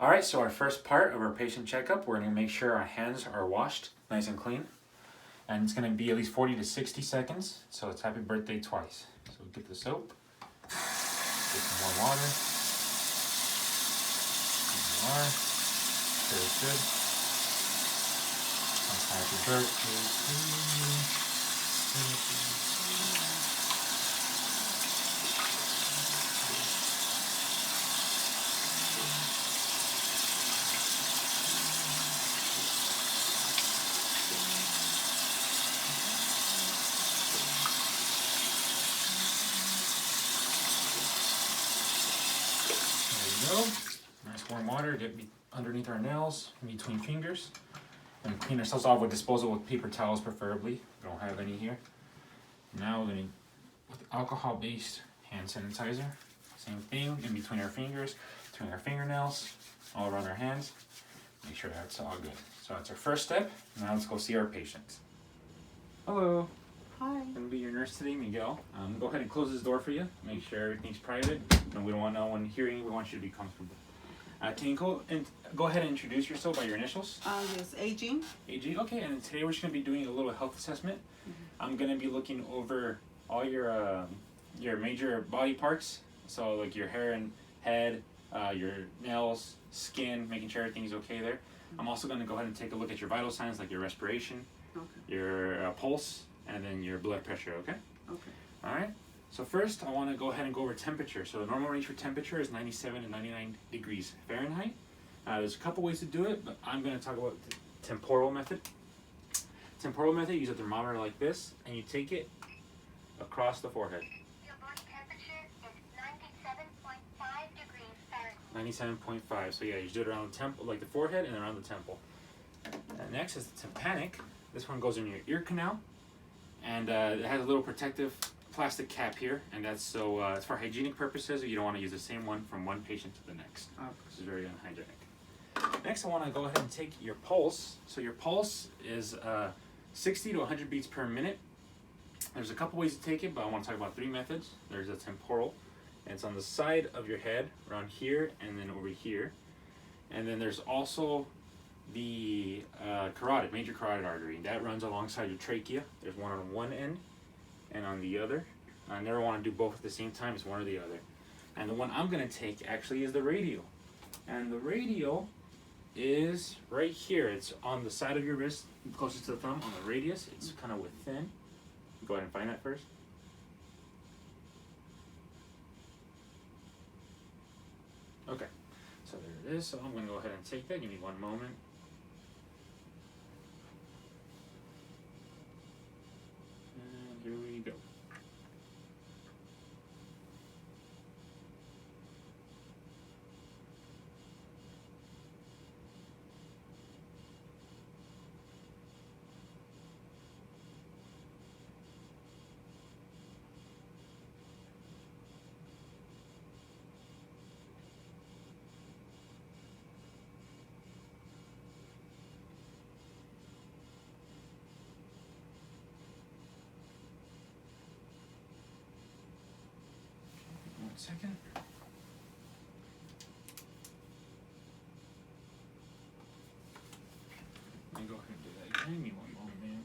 All right, so our first part of our patient checkup, we're gonna make sure our hands are washed nice and clean. And it's gonna be at least 40 to 60 seconds. So it's happy birthday twice. So get the soap, get some more water. There you are. Very good. Happy birthday to you. There you go. Nice warm water, get underneath our nails, in between fingers. And clean ourselves off with disposable paper towels preferably. We don't have any here. Now we're gonna, with alcohol-based hand sanitizer. Same thing, in between our fingers, between our fingernails, all around our hands. Make sure that's all good. So that's our first step. Now let's go see our patient. Hello. Hi. I'm gonna be your nurse today, Miguel. Go ahead and close this door for you. Make sure everything's private. And we don't want no one hearing. We want you to be comfortable. Can you go ahead and introduce yourself by your initials? Yes, aging. AG. Okay, and today we're just gonna be doing a little health assessment. I'm gonna be looking over all your major body parts. So like your hair and head, your nails, skin, making sure everything's okay there. I'm also gonna go ahead and take a look at your vital signs like your respiration, your pulse, and then your blood pressure. Okay. Okay. All right. So first, I want to go ahead and go over temperature. So the normal range for temperature is 97 to 99 degrees Fahrenheit. There's a couple ways to do it, but I'm going to talk about the temporal method. Temporal method, you use a thermometer like this, and you take it across the forehead. Your body temperature is 97.5 degrees Fahrenheit. 97.5. So yeah, you do it around the temple, like the forehead, and around the temple. Next is the tympanic. This one goes in your ear canal, and it has a little protective plastic cap here, and that's so it's for hygienic purposes. You don't want to use the same one from one patient to the next. This is very unhygienic. Next, I want to go ahead and take your pulse. So your pulse is 60 to 100 beats per minute. There's a couple ways to take it, but I want to talk about three methods. There's a temporal, and it's on the side of your head, around here, and then over here. And then there's also the carotid, major carotid artery. That runs alongside your trachea. There's one on one end and on the other. I never want to do both at the same time. It's one or the other. And the one I'm going to take actually is the radial. And the radial is right here. It's on the side of your wrist, closest to the thumb, on the radius. It's kind of within. Go ahead and find that first. Okay, so there it is. So I'm going to go ahead and take that. Give me one moment. And here we go. One second. Let me go ahead and do that again. Give me one moment, man.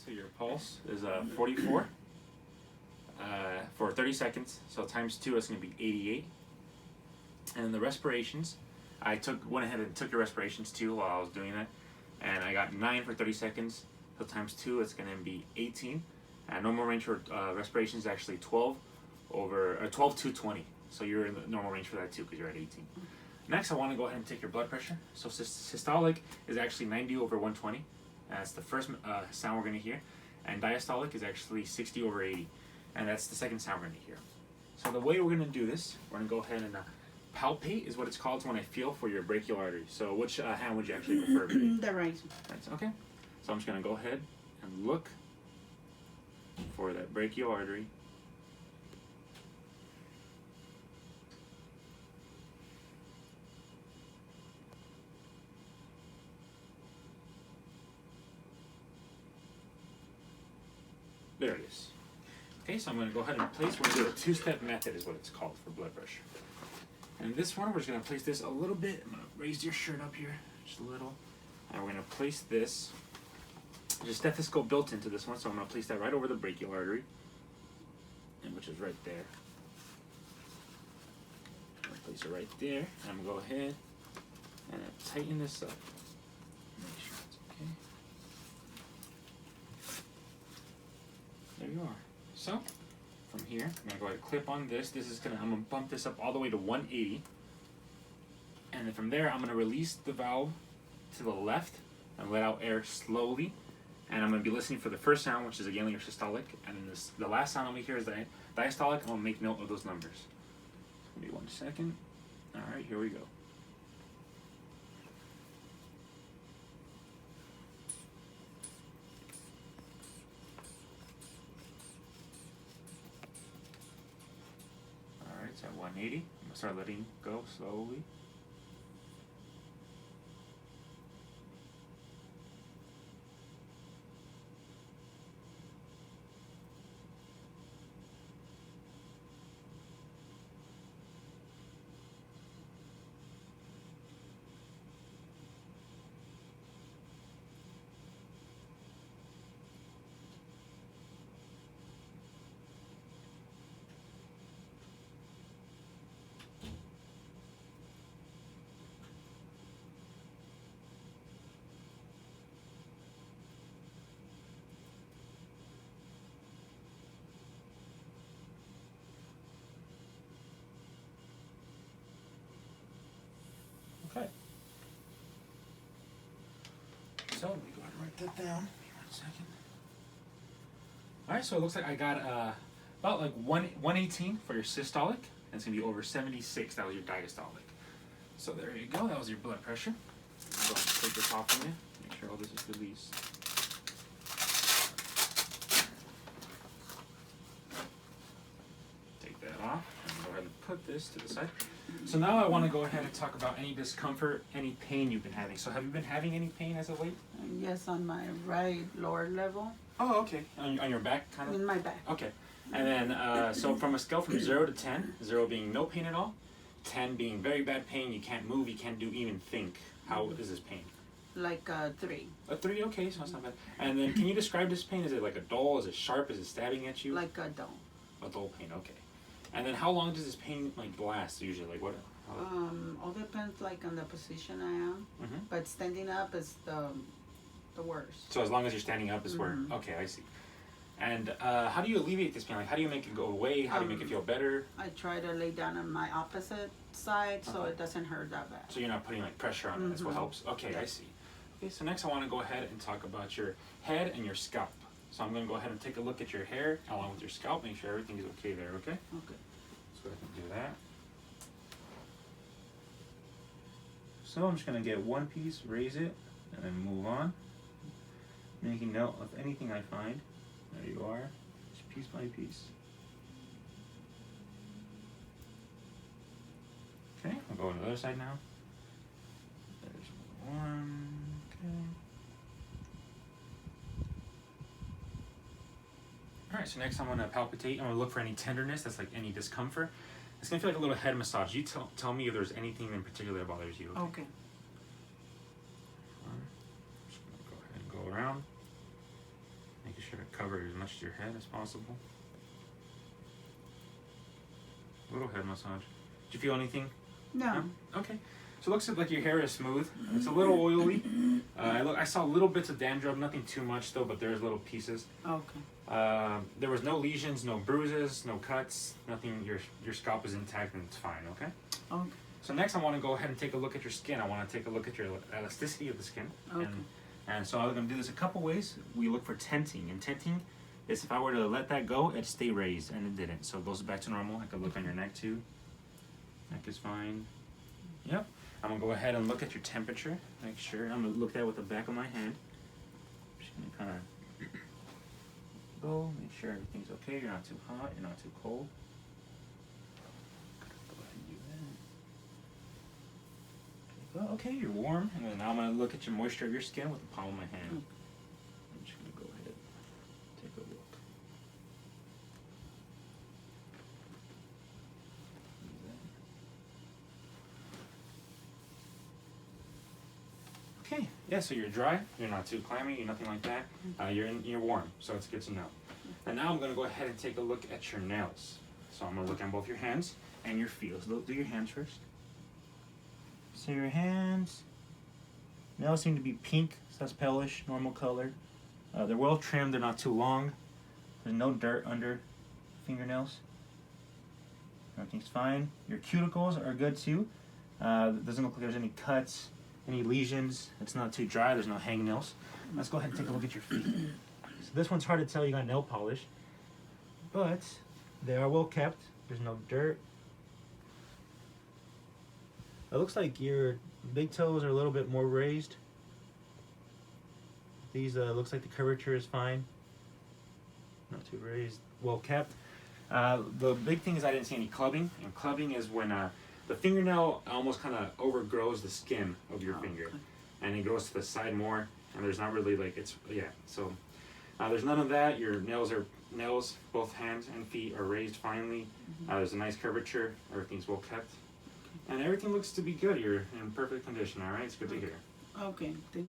So your pulse is 44 for 30 seconds. So times 2 is going to be 88. And the respirations, went ahead and took your respirations too while I was doing that, and I got 9 for 30 seconds. So times 2 it's going to be 18. Normal range for respiration is actually 12 to 20. So you're in the normal range for that too because you're at 18. Next, I want to go ahead and take your blood pressure. So systolic is actually 90 over 120. That's the first sound we're going to hear. and diastolic is actually 60/80, and that's the second sound we're gonna hear. So the way we're gonna do this, we're gonna go ahead and palpate is what it's called. It's when I feel for your brachial artery. So which hand would you actually prefer? The right. Right, okay. So I'm just gonna go ahead and look for that brachial artery. There it is. Okay, so I'm going to go ahead and place, we're going to do a two-step method is what it's called for blood pressure. And this one, we're just going to place this a little bit. I'm going to raise your shirt up here, just a little. And we're going to place this. There's a stethoscope built into this one, so I'm going to place that right over the brachial artery, and which is right there. I'm going to place it right there, and I'm going to go ahead and tighten this up. Make sure it's okay. There you are. So, from here, I'm gonna go ahead and clip on this. I'm gonna bump this up all the way to 180. And then from there, I'm gonna release the valve to the left and let out air slowly. And I'm gonna be listening for the first sound, which is again your systolic. And then the last sound I'm gonna hear is the diastolic. I'm gonna make note of those numbers. Give me 1 second. All right, here we go. It's at 180. I'm gonna start letting go slowly. Okay. So let me go ahead and write that down. Give me 1 second. All right, so it looks like I got about like 118 for your systolic, and it's gonna be over 76. That was your diastolic. So there you go. That was your blood pressure. Go ahead and take this off from you. Make sure all this is released. Take that off and go ahead and put this to the side. So now I want to go ahead and talk about any discomfort, any pain you've been having. So have you been having any pain as of late? Yes, on my right lower level. Oh, okay. On your back, kind of? In my back. Okay. And then, so from a scale from 0 to 10, 0 being no pain at all, 10 being very bad pain, you can't move, you can't do even think. How is this pain? Like 3. A 3, okay, so that's not bad. And then can you describe this pain? Is it like a dull? Is it sharp? Is it stabbing at you? Like a dull. A dull pain, okay. And then how long does this pain like last usually? Like what? All depends like on the position I am. Mm-hmm. But standing up is the worst. So as long as you're standing up is where, okay, I see. And how do you alleviate this pain? Like how do you make it go away? How do you make it feel better? I try to lay down on my opposite side so Okay. it doesn't hurt that bad. So you're not putting like pressure on it, that's what helps? Okay, I see. Okay, so next I want to go ahead and talk about your head and your scalp. So I'm going to go ahead and take a look at your hair along with your scalp, make sure everything is okay there, okay? Okay. Let's go ahead and do that. So I'm just going to get one piece, raise it, and then move on. Making note of anything I find. There you are, just piece by piece. Okay, I'll go to the other side now. There's one, okay. Alright, so next I'm going to palpitate. I'm going to look for any tenderness, that's like any discomfort. It's going to feel like a little head massage. You tell me if there's anything in particular that bothers you. Okay. Just going to go ahead and go around. Making sure to cover as much of your head as possible. A little head massage. Did you feel anything? No. Okay. So it looks like your hair is smooth. It's a little oily. I saw little bits of dandruff, nothing too much though, but there's little pieces. Okay. There was no lesions, no bruises, no cuts, nothing. Your scalp is intact and it's fine, okay? Okay. So next I want to go ahead and take a look at your skin. I want to take a look at your elasticity of the skin. Okay. And And so I'm gonna do this a couple ways. We look for tenting, and tenting is if I were to let that go, it'd stay raised, and it didn't. So it goes back to normal. I could look on your neck too. Neck is fine. Yep. I'm gonna go ahead and look at your temperature. Make sure. I'm gonna look at it with the back of my hand. Just gonna kind of go. Make sure everything's okay. You're not too hot. You're not too cold. Go ahead and do that. Well, okay, you're warm. And then now I'm gonna look at your moisture of your skin with the palm of my hand. I'm just gonna go ahead and take a look. Okay, yeah, so you're dry, you're not too clammy, you're nothing like that. You're warm, so it's good to know. And now I'm gonna go ahead and take a look at your nails. So I'm gonna look at both your hands and your feels. Do your hands first. So your hands, nails seem to be pink, so that's palish, normal color. They're well trimmed, they're not too long. There's no dirt under fingernails. Everything's fine. Your cuticles are good too. It doesn't look like there's any cuts, any lesions. It's not too dry, there's no hangnails. Let's go ahead and take a look at your feet. So this one's hard to tell, you got nail polish, but they are well kept. There's no dirt. It looks like your big toes are a little bit more raised. These looks like the curvature is fine. Not too raised, well kept. The big thing is I didn't see any clubbing, and clubbing is when the fingernail almost kind of overgrows the skin of your finger, and it grows to the side more, and there's not really like so there's none of that. Your nails, both hands and feet are raised finely. There's a nice curvature. Everything's well kept, and everything looks to be good. You're in perfect condition. All right, it's good to hear. Okay.